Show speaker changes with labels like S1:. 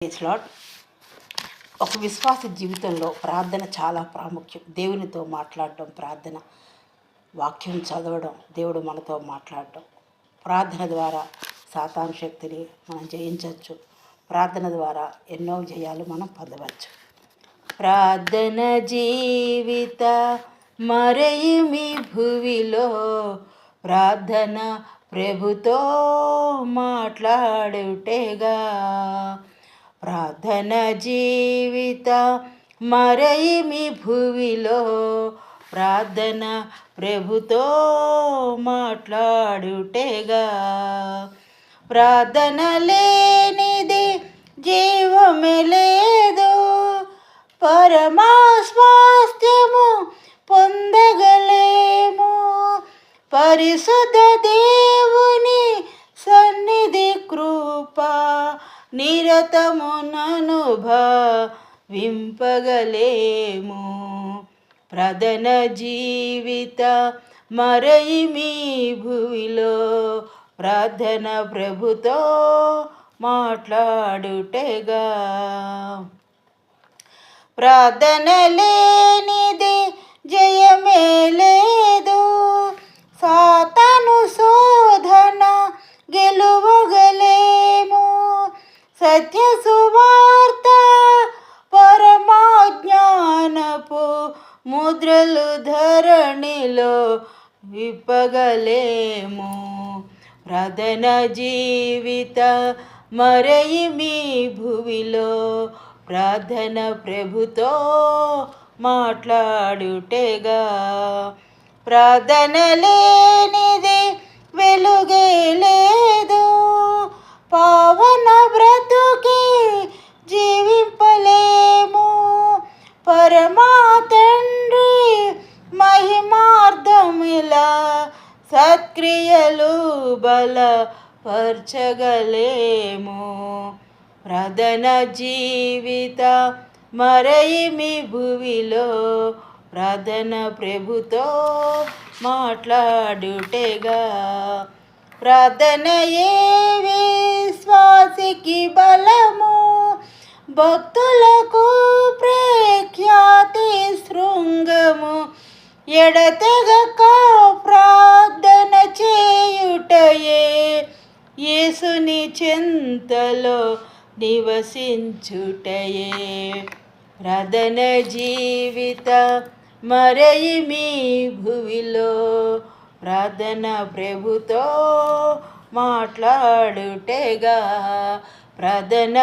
S1: Praise lord. ఒక విశ్వాస జీవితంలో ప్రార్థన చాలా ప్రాముఖ్యం. దేవునితో మాట్లాడడం ప్రార్థన, వాక్యం చదవడం, దేవుడు మనతో మాట్లాడడం. ప్రార్థన ద్వారా సాతాను శక్తిని మనం జయించవచ్చు. ప్రార్థన ద్వారా ఎన్నో జయాలు మనం పొందవచ్చు. ప్రార్థన జీవిత మరయుమి భువిలో, ప్రార్థన ప్రభుతో మాట్లాడుటేగా. ప్రార్థన జీవిత మరయిమి భువిలో, ప్రార్థన ప్రభుతో మాట్లాడుటేగా. ప్రార్థన లేనిది జీవమే లేదు, పరమా స్వాస్థ్యము పొందగలేము. పరిశుద్ధ దేవుని సన్నిధి కృప నిరతముననుభవింపగలేము. ప్రార్థన జీవిత మరయిమి భువిలో, ప్రార్థన ప్రభుతో మాట్లాడుటేగా. ప్రార్థన లేనిది జయమే లేదు, సాతాను శోధన గెలువగలేము. సత్య సువార్త పరమాజ్ఞానపు ముద్రలు ధరణిలో విప్పగలేము. ప్రార్థన జీవిత మరయిమి భువిలో, ప్రార్థన ప్రభుతో మాట్లాడుటేగా. ప్రార్థన లేనిది వెలుగే లేదు, పావన బ్రతుకి జీవింపలేము. పరమా తండ్రి మహిమార్థమిలా సత్క్రియలు బలపరచగలేము. ప్రార్థన జీవిత మరయిమి భువిలో, ప్రార్థన ప్రభుతో మాట్లాడుటేగా. ప్రార్థన ఏ విశ్వాసికి బలము, భక్తులకు ప్రఖ్యాతి శృంగము. ఎడతెగక ప్రార్థన చేయుటయే యేసుని చెంతలో నివసించుటయే. ప్రార్థన జీవిత మరయిమి భువిలో, ప్రార్థన ప్రభుతో మాట్లాడుటేగా. ప్రార్థన